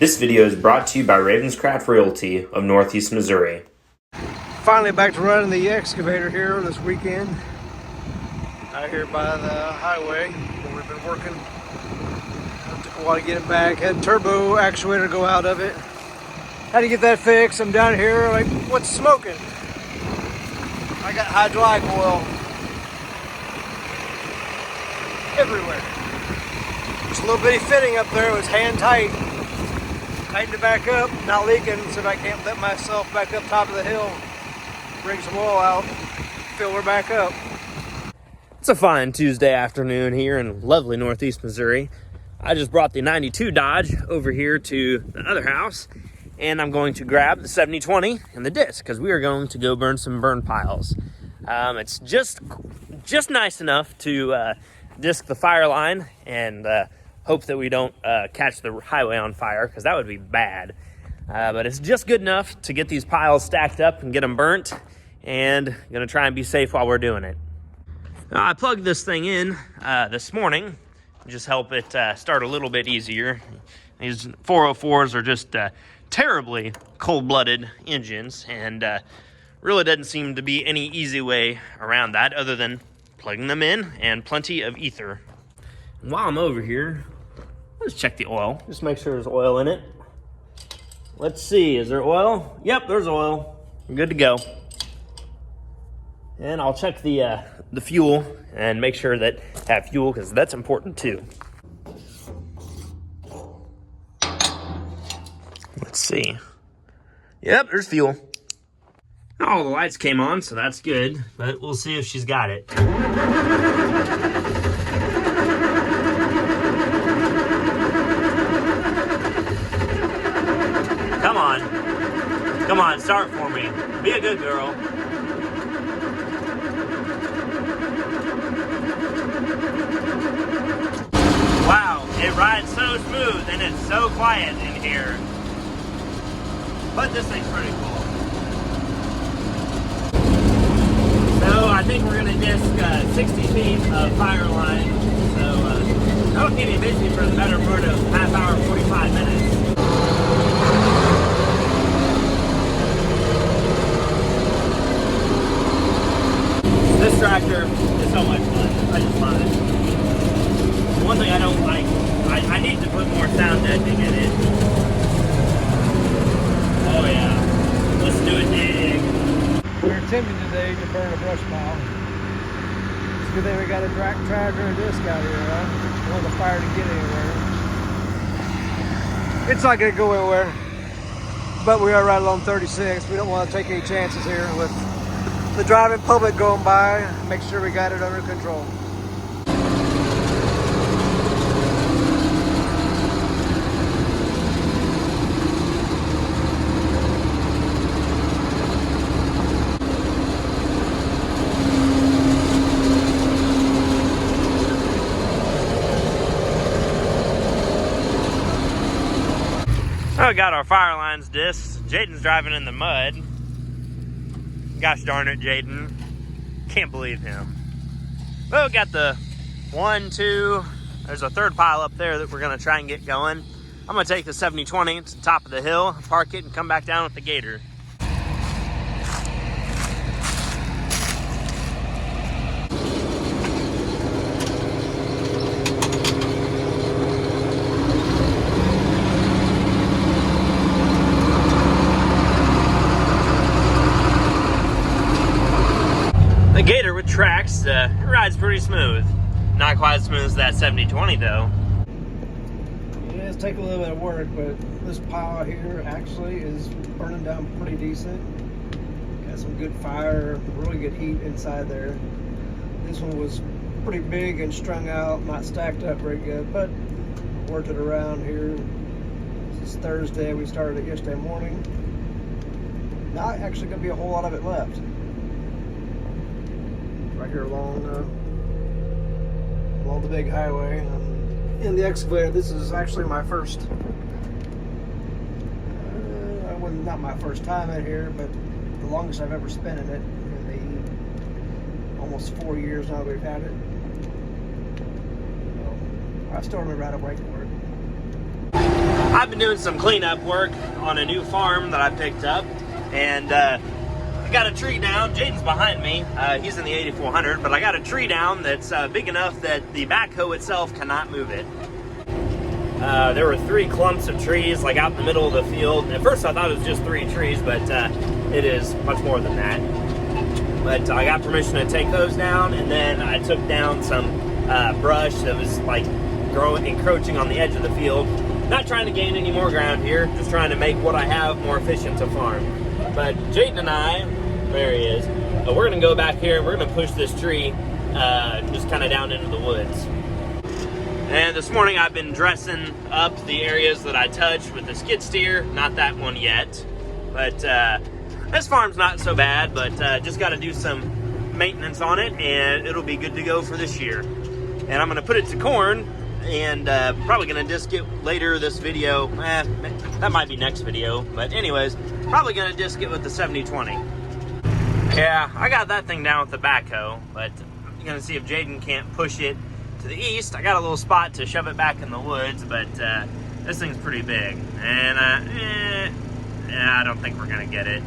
This video is brought to you by Ravenscraft Realty of Northeast Missouri. Finally back to running the excavator here this weekend. Out here by the highway where we've been working. It took a while to get it back. Had turbo actuator go out of it. Had to get that fixed. I'm down here like, what's smoking? I got hydraulic oil everywhere. Just a little bitty fitting up there. It was hand tight. Tightened it back up, not leaking, so I can't let myself back up top of the hill, bring some oil out, fill her back up. It's a fine Tuesday afternoon here in lovely Northeast Missouri. I just brought the 92 Dodge over here to the other house, and I'm going to grab the 7020 and the disc because we are going to go burn some burn piles. It's just nice enough to disc the fire line and hope that we don't catch the highway on fire, because that would be bad. But it's just good enough to get these piles stacked up and get them burnt, and gonna try and be safe while we're doing it. I plugged this thing in this morning, just help it start a little bit easier. These 404s are just terribly cold-blooded engines, and really doesn't seem to be any easy way around that other than plugging them in and plenty of ether. While I'm over here, let's check the oil. Just make sure there's oil in it. Let's see, is there oil? Yep, there's oil. We're good to go. And I'll check the fuel and make sure that I have fuel, because that's important too. Let's see. Yep, there's fuel. All the lights came on, so that's good, but we'll see if she's got it. Come on, start for me. Be a good girl. Wow, it rides so smooth and it's so quiet in here. But this thing's pretty cool. So I think we're gonna disc 60 feet of fire line. So that'll keep me busy for the better part of half hour, 45 minutes. This tractor is so much fun. I just love it. One thing I don't like, I need to put more sound deadening in it. Oh yeah. Let's do a dig. We're attempting today to burn a brush pile. It's a good thing we got a tractor and disc out here, huh? Don't want the fire to get anywhere. It's not gonna go anywhere. But we are right along 36. We don't want to take any chances here with the driving public going by. Make sure we got it under control. Oh, we got our fire lines discs. Jaden's driving in the mud. Gosh darn it, Jaden. Can't believe him. Well, we got the 1, 2, there's a third pile up there that we're gonna try and get going. I'm gonna take the 7020 to the top of the hill, park it, and come back down with the Gator. The Gator with tracks, it rides pretty smooth. Not quite as smooth as that 7020 though. Yeah, it's taking a little bit of work, but this pile here actually is burning down pretty decent. Got some good fire, really good heat inside there. This one was pretty big and strung out, not stacked up very good, but worked it around here. This is Thursday, we started it yesterday morning. Not actually gonna be a whole lot of it left. Right here along the big highway. In the excavator, this is actually my first, not my first time in here, but the longest I've ever spent in it, in the almost 4 years now we've had it. So, I still remember how to wait for it. I've been doing some cleanup work on a new farm that I picked up, and I got a tree down. Jaden's behind me. He's in the 8400, but I got a tree down that's big enough that the backhoe itself cannot move it. There were 3 clumps of trees like out in the middle of the field. At first I thought it was just 3 trees, but it is much more than that. But I got permission to take those down, and then I took down some brush that was like encroaching on the edge of the field. Not trying to gain any more ground here, just trying to make what I have more efficient to farm. But Jaden and I, there he is, we're gonna go back here and we're gonna push this tree just kind of down into the woods. And this morning I've been dressing up the areas that I touched with the skid steer. Not that one yet, but this farm's not so bad, but just gotta do some maintenance on it and it'll be good to go for this year. And I'm gonna put it to corn, and probably gonna disc it later this video. That might be next video, but anyways, probably gonna disc it with the 7020. Yeah, I got that thing down with the backhoe, but I'm gonna see if Jaden can't push it to the east. I got a little spot to shove it back in the woods, but this thing's pretty big, and I don't think we're gonna get it.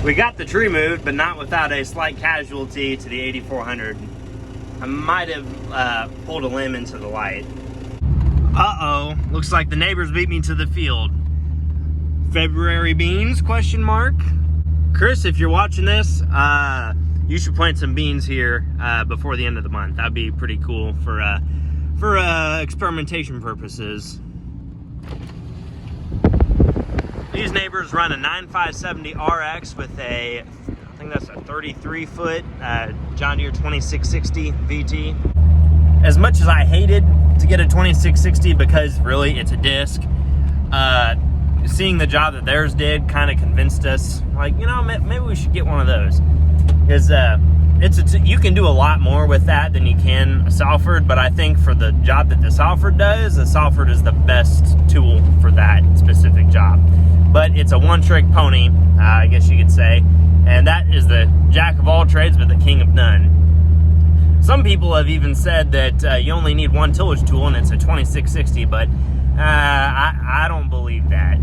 We got the tree moved, but not without a slight casualty to the 8400. I might have pulled a limb into the light. Uh-oh, looks like the neighbors beat me to the field. February beans, question mark? Chris, if you're watching this, you should plant some beans here before the end of the month. That'd be pretty cool for experimentation purposes. These neighbors run a 9570 RX with a, I think that's a 33-foot John Deere 2660 VT. As much as I hated to get a 2660 because really it's a disc, seeing the job that theirs did kind of convinced us, like, you know, maybe we should get one of those. Because you can do a lot more with that than you can a Salford, but I think for the job that the Salford does, the Salford is the best tool for that specific job. But it's a one-trick pony, I guess you could say, and that is the jack of all trades but the king of none. Some people have even said that you only need one tillage tool and it's a 2660, but I don't believe that.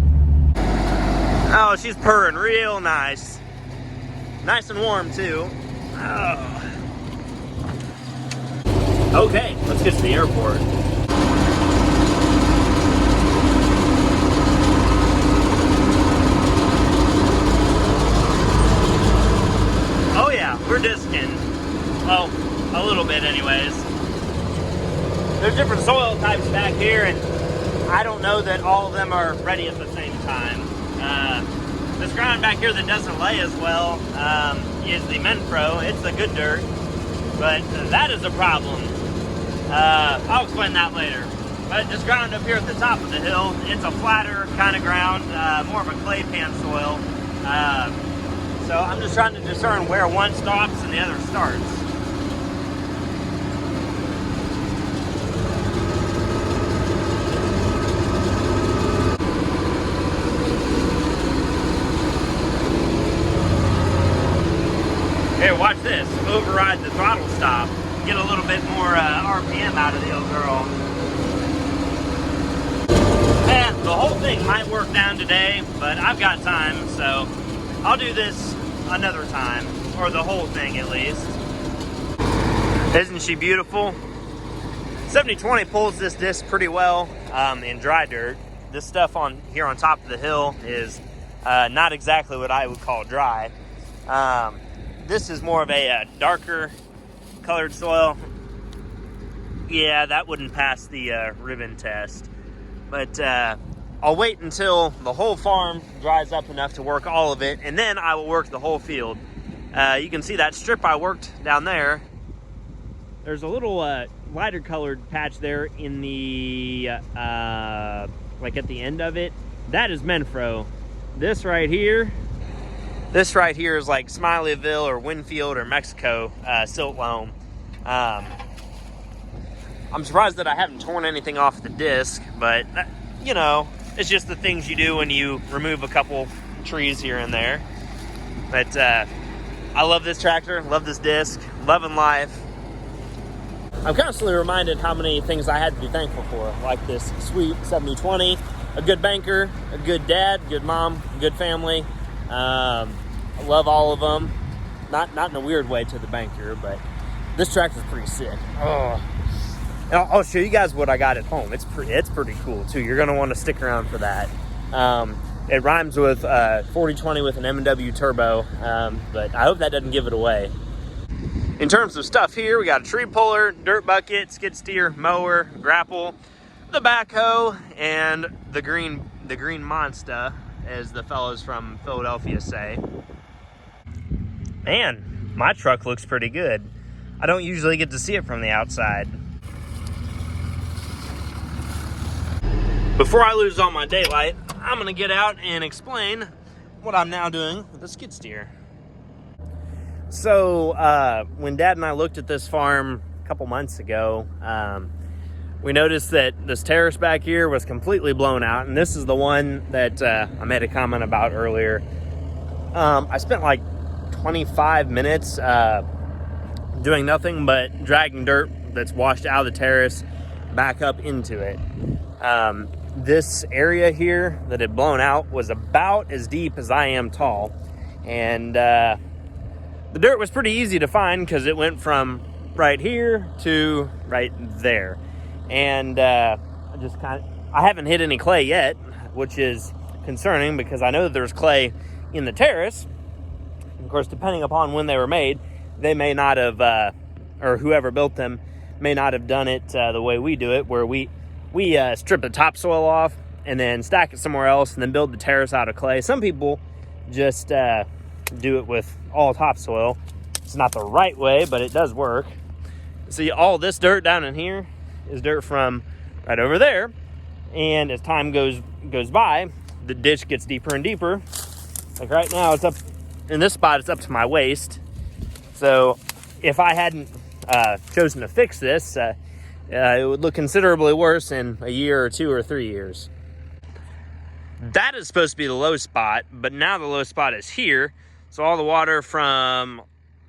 Oh, she's purring real nice. Nice and warm too. Oh. Okay, let's get to the airport. Oh yeah, we're disking. Well, a little bit anyways. There's different soil types back here, and I don't know that all of them are ready at the same time. This ground back here that doesn't lay as well is the Menpro. It's the good dirt, but that is a problem. I'll explain that later. But this ground up here at the top of the hill, it's a flatter kind of ground, more of a clay pan soil. So I'm just trying to discern where one stops and the other starts. Here, watch this. Override the throttle stop. Get a little bit more RPM out of the old girl. And the whole thing might work down today, but I've got time, so I'll do this another time, or the whole thing at least. Isn't she beautiful? 7020 pulls this disc pretty well in dry dirt. This stuff on here on top of the hill is not exactly what I would call dry. This is more of a darker colored soil. Yeah, that wouldn't pass the ribbon test. But I'll wait until the whole farm dries up enough to work all of it, and then I will work the whole field. You can see that strip I worked down there. There's a little lighter colored patch there in the, like at the end of it. That is Menfro. This right here is like Smileyville or Winfield or Mexico silt loam. I'm surprised that I haven't torn anything off the disc, but you know, it's just the things you do when you remove a couple trees here and there. But I love this tractor, love this disc, loving life. I'm constantly reminded how many things I had to be thankful for, like this sweet 7020, a good banker, a good dad, good mom, good family. I love all of them. Not in a weird way to the banker, but this tractor's pretty sick. Oh, and I'll show you guys what I got at home. It's pretty cool too. You're gonna want to stick around for that. It rhymes with 4020 with an M&W turbo, but I hope that doesn't give it away. In terms of stuff here, we got a tree puller, dirt bucket, skid steer, mower, grapple, the backhoe, and the green monster, as the fellows from Philadelphia say. Man, my truck looks pretty good. I don't usually get to see it from the outside. Before I lose all my daylight, I'm gonna get out and explain what I'm now doing with the skid steer. So when Dad and I looked at this farm a couple months ago, we noticed that this terrace back here was completely blown out, and this is the one that I made a comment about earlier. I spent like 25 minutes doing nothing but dragging dirt that's washed out of the terrace back up into it. This area here that had blown out was about as deep as I am tall, and the dirt was pretty easy to find because it went from right here to right there. And I haven't hit any clay yet, which is concerning because I know that there's clay in the terrace. Of course, depending upon when they were made, they may not have, or whoever built them may not have done it the way we do it, where we strip the topsoil off and then stack it somewhere else and then build the terrace out of clay. Some people just do it with all topsoil. It's not the right way, but it does work. See, all this dirt down in here is dirt from right over there. And as time goes by, the ditch gets deeper and deeper. Like right now, it's up in this spot, it's up to my waist. So if I hadn't chosen to fix this, it would look considerably worse in a year or 2 or 3 years. That is supposed to be the low spot, but now the low spot is here. So all the water from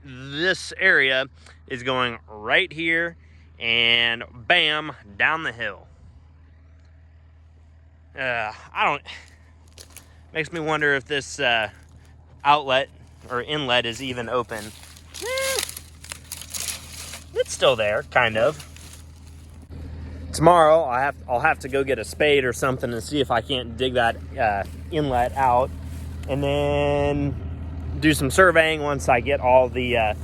this area is going right here and bam, down the hill. Makes me wonder if this outlet or inlet is even open. It's still there, kind of. Tomorrow, I'll have to go get a spade or something and see if I can't dig that inlet out, and then do some surveying once I get all the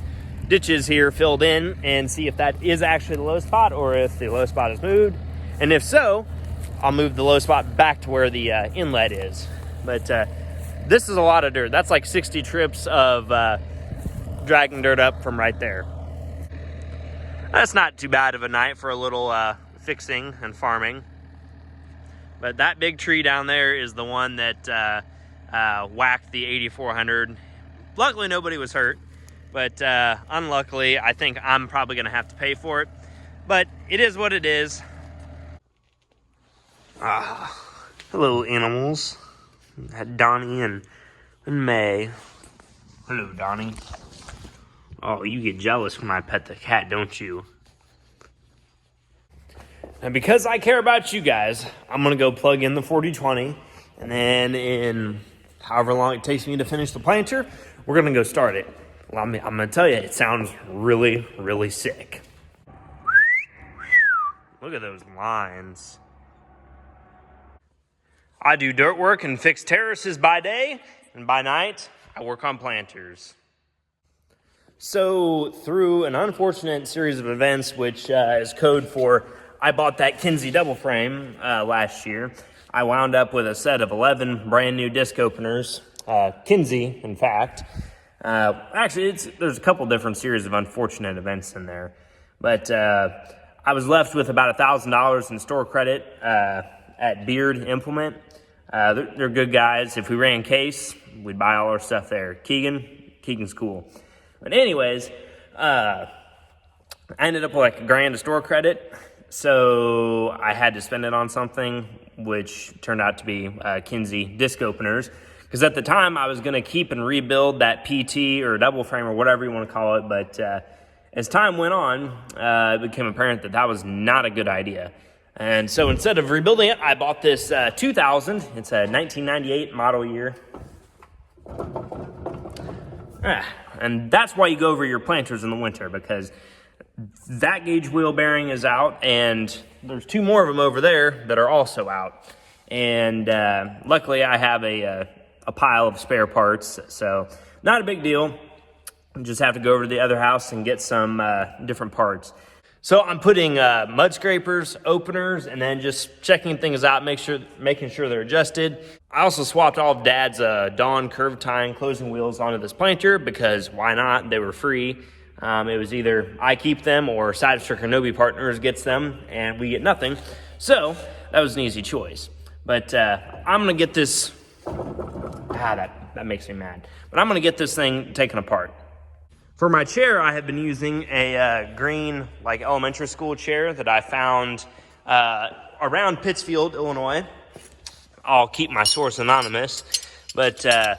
ditches here filled in and see if that is actually the low spot or if the low spot is moved. And if so, I'll move the low spot back to where the inlet is. But this is a lot of dirt. That's like 60 trips of dragging dirt up from right there. That's not too bad of a night for a little fixing and farming. But that big tree down there is the one that whacked the 8400. Luckily nobody was hurt, but unluckily I think I'm probably gonna have to pay for it, but it is what it is. Hello animals. Had Donnie and May. Hello Donnie. Oh, you get jealous when I pet the cat, don't you? And because I care about you guys, I'm gonna go plug in the 4020, and then in however long it takes me to finish the planter, we're gonna go start it. Well, I'm gonna tell you, it sounds really, really sick. Look at those lines. I do dirt work and fix terraces by day, and by night, I work on planters. So through an unfortunate series of events, which is code for I bought that Kinze double frame last year, I wound up with a set of 11 brand new disc openers, Kinze, in fact. Actually, there's a couple different series of unfortunate events in there, but I was left with about $1,000 in store credit at Beard Implement. They're good guys. If we ran Case, we'd buy all our stuff there. Keegan's cool. But anyways, I ended up with like $1,000 of store credit, so I had to spend it on something, which turned out to be Kinze disc openers. Because at the time, I was going to keep and rebuild that PT or double frame or whatever you want to call it. But as time went on, it became apparent that that was not a good idea. And so instead of rebuilding it, I bought this 2000. It's a 1998 model year. And that's why you go over your planters in the winter, because that gauge wheel bearing is out, and there's two more of them over there that are also out. And luckily I have a pile of spare parts, so not a big deal. Just have to go over to the other house and get some different parts. So I'm putting mud scrapers, openers, and then just checking things out, making sure they're adjusted. I also swapped all of Dad's Dawn curve tying closing wheels onto this planter because why not? They were free. It was either I keep them or Sidestreaker Nobi Partners gets them and we get nothing. So that was an easy choice. But I'm gonna get this, that makes me mad. But I'm gonna get this thing taken apart. For my chair, I have been using a green, like elementary school chair that I found around Pittsfield, Illinois. I'll keep my source anonymous, but a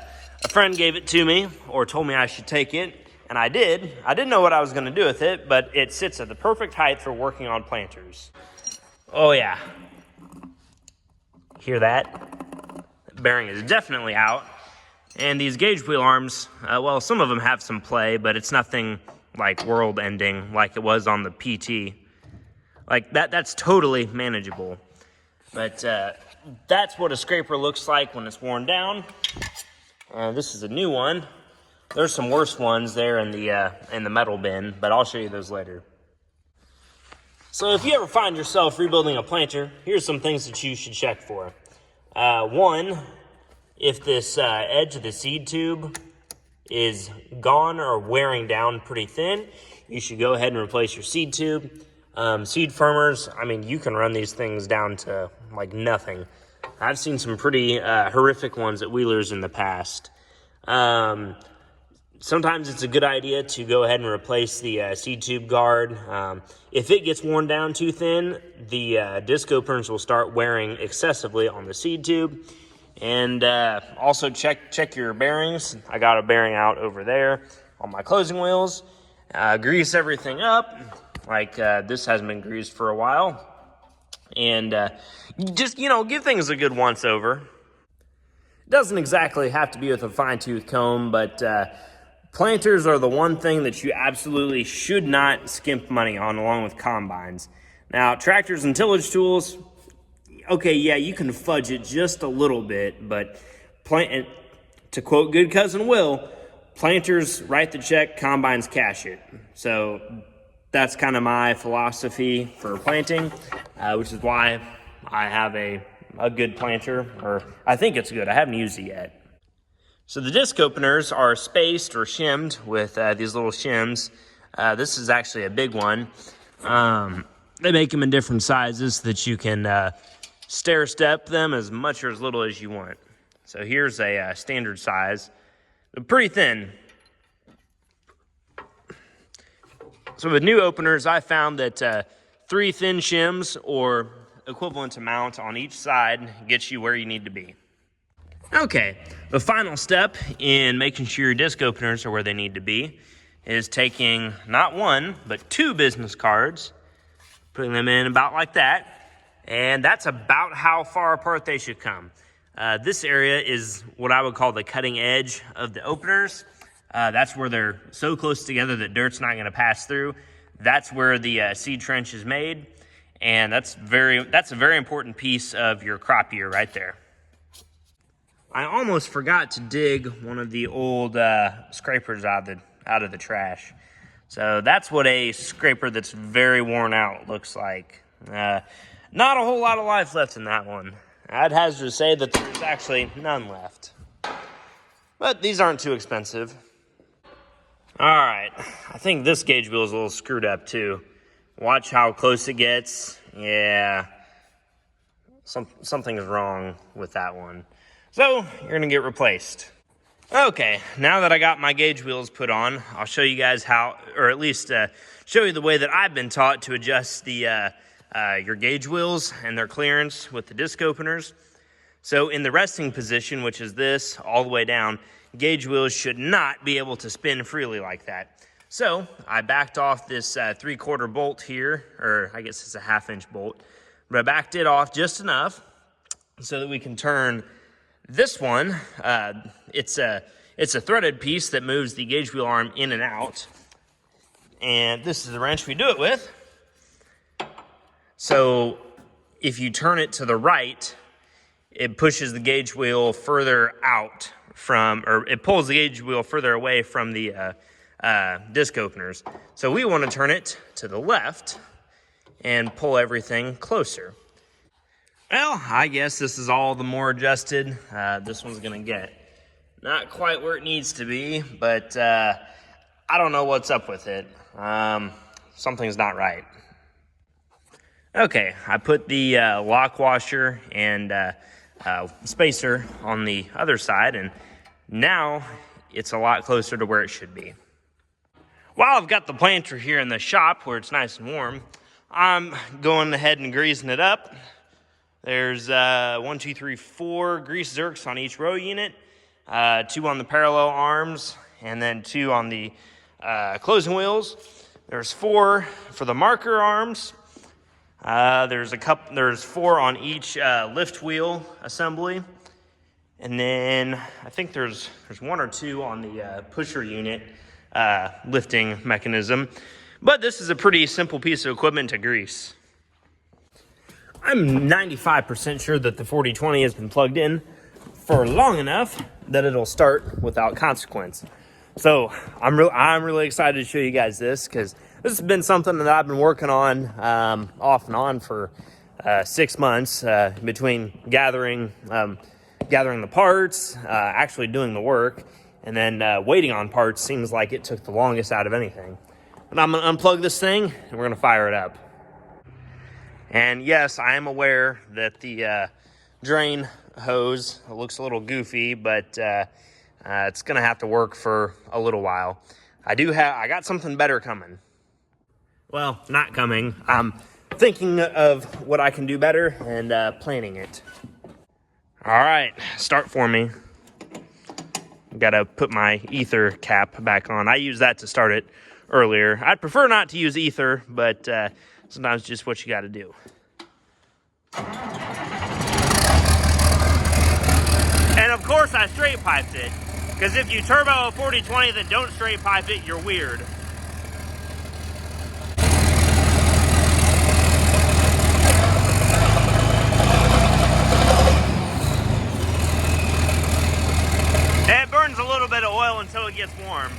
friend gave it to me or told me I should take it, and I did. I didn't know what I was gonna do with it, but it sits at the perfect height for working on planters. Oh yeah. Hear that? The bearing is definitely out. And these gauge wheel arms, well, some of them have some play, but it's nothing like world ending like it was on the PT. Like that's totally manageable. But that's what a scraper looks like when it's worn down. This is a new one. There's some worse ones there in the metal bin, but I'll show you those later. So if you ever find yourself rebuilding a planter, here's some things that you should check for. One, if this edge of the seed tube is gone or wearing down pretty thin, you should go ahead and replace your seed tube. Seed firmers, I mean, you can run these things down to like nothing. I've seen some pretty horrific ones at Wheelers in the past. Sometimes it's a good idea to go ahead and replace the seed tube guard. If it gets worn down too thin, the disc openers will start wearing excessively on the seed tube. And also check your bearings. I got a bearing out over there on my closing wheels. Grease everything up. Like this hasn't been greased for a while. And just, give things a good once over. It doesn't exactly have to be with a fine-tooth comb, but planters are the one thing that you absolutely should not skimp money on, along with combines. Now, tractors and tillage tools, okay, yeah, you can fudge it just a little bit, but to quote good cousin Will, planters write the check, combines cash it. So that's kind of my philosophy for planting, which is why I have a good planter, or I think it's good. I haven't used it yet. So the disc openers are spaced or shimmed with these little shims. This is actually a big one. They make them in different sizes so that you can stair step them as much or as little as you want. So here's a standard size. They're pretty thin. So with new openers, I found that 3 thin shims or equivalent amount on each side gets you where you need to be. Okay, the final step in making sure your disc openers are where they need to be is taking not 1, but 2 business cards, putting them in about like that, and that's about how far apart they should come. This area is what I would call the cutting edge of the openers. That's where they're so close together that dirt's not going to pass through. That's where the seed trench is made, and that's a very important piece of your crop year right there. I almost forgot to dig one of the old scrapers out of the trash. So that's what a scraper that's very worn out looks like. Not a whole lot of life left in that one. I'd hazard to say that there's actually none left. But these aren't too expensive. All right, I think this gauge wheel is a little screwed up too. Watch how close it gets. Yeah, something is wrong with that one. So you're gonna get replaced. Okay, now that I got my gauge wheels put on, I'll show you guys how, or at least show you the way that I've been taught to adjust the your gauge wheels and their clearance with the disc openers. So in the resting position, which is this, all the way down, gauge wheels should not be able to spin freely like that. So I backed off this 3/4 bolt here, or I guess it's a 1/2 inch bolt, but I backed it off just enough so that we can turn this one. It's a threaded piece that moves the gauge wheel arm in and out. And this is the wrench we do it with. So if you turn it to the right, it pushes the gauge wheel further out from, or it pulls the gauge wheel further away from the disc openers. So we want to turn it to the left and pull everything closer. Well, I guess this is all the more adjusted. This one's gonna get not quite where it needs to be, but I don't know what's up with it. Something's not right. Okay, I put the lock washer and spacer on the other side, and now it's a lot closer to where it should be. While I've got the planter here in the shop where it's nice and warm, I'm going ahead and greasing it up. There's 1, 2, 3, 4 grease zerks on each row unit, 2 on the parallel arms, and then 2 on the closing wheels. There's 4 for the marker arms. There's 4 on each lift wheel assembly, and then I think there's 1 or 2 on the pusher unit lifting mechanism. But this is a pretty simple piece of equipment to grease. I'm 95% sure that the 4020 has been plugged in for long enough that it'll start without consequence. So I'm really excited to show you guys this, because this has been something that I've been working on off and on for 6 months, between gathering the parts, actually doing the work, and then waiting on parts seems like it took the longest out of anything. But I'm gonna unplug this thing and we're gonna fire it up. And yes, I am aware that the drain hose looks a little goofy, but it's gonna have to work for a little while. I got something better coming. Well, not coming. I'm thinking of what I can do better and planning it. All right, start for me. Gotta put my ether cap back on. I used that to start it earlier. I'd prefer not to use ether, but sometimes just what you gotta do. And of course I straight piped it, because if you turbo a 4020 then don't straight pipe it, you're weird. And it burns a little bit of oil until it gets warm.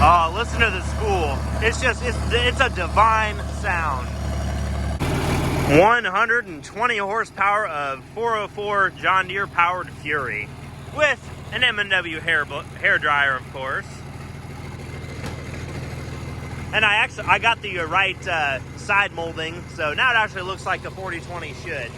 Oh, listen to the spool. It's a divine sound. 120 horsepower of 404 John Deere powered Fury with an M&W hair dryer, of course. And I got the right side molding, so now it actually looks like the 4020 should.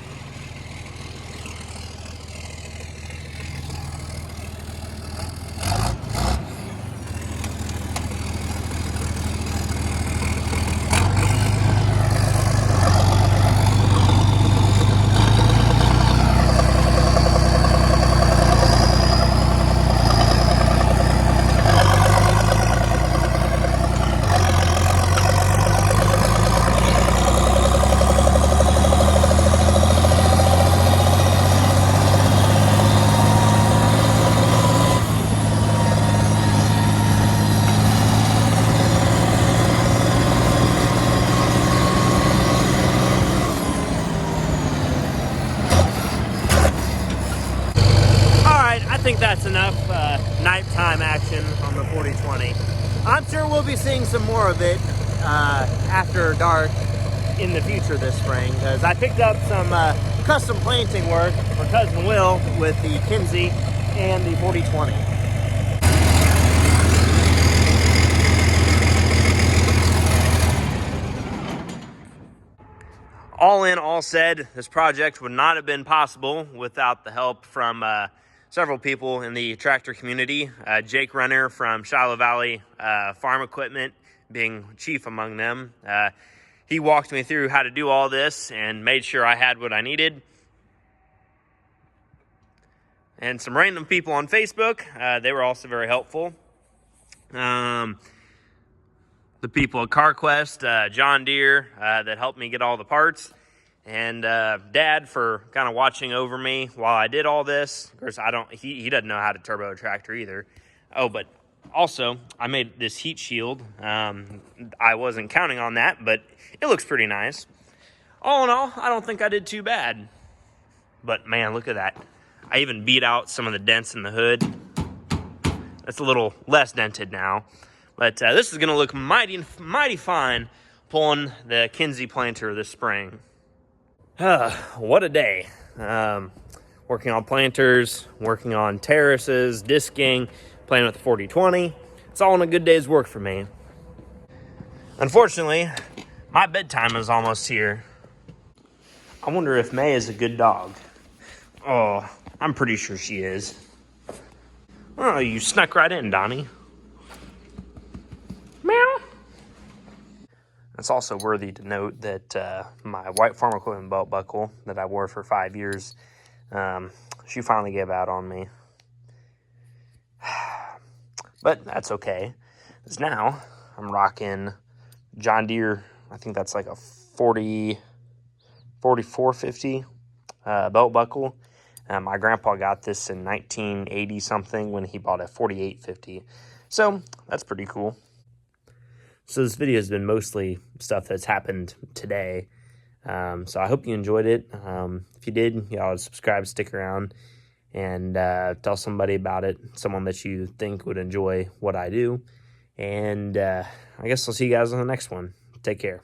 I think that's enough nighttime action on the 4020. I'm sure we'll be seeing some more of it after dark in the future this spring, because I picked up some custom planting work for Cousin Will with the Kinsey and the 4020. All in, all said, this project would not have been possible without the help from several people in the tractor community. Jake Runner from Shiloh Valley Farm Equipment being chief among them. He walked me through how to do all this and made sure I had what I needed. And some random people on Facebook, they were also very helpful. The people at CarQuest, John Deere, that helped me get all the parts, and Dad for kind of watching over me while I did all this. Of course, he doesn't know how to turbo a tractor either. Oh, but also, I made this heat shield. I wasn't counting on that, but it looks pretty nice. All in all, I don't think I did too bad. But man, look at that. I even beat out some of the dents in the hood. It's a little less dented now. But this is going to look mighty fine pulling the Kinze planter this spring. What a day. Working on planters, working on terraces, disking, playing with the 4020. It's all in a good day's work for me. Unfortunately, my bedtime is almost here. I wonder if May is a good dog. Oh, I'm pretty sure she is. Oh, you snuck right in, Donnie. Meow. It's also worthy to note that my white farm equipment belt buckle that I wore for 5 years, she finally gave out on me. But that's okay, because now I'm rocking John Deere, I think that's like a 4450 belt buckle. My grandpa got this in 1980 something when he bought a 4850. So that's pretty cool. So this video has been mostly stuff that's happened today. So I hope you enjoyed it. If you did, y'all subscribe, stick around, and tell somebody about it, someone that you think would enjoy what I do. And I guess I'll see you guys on the next one. Take care.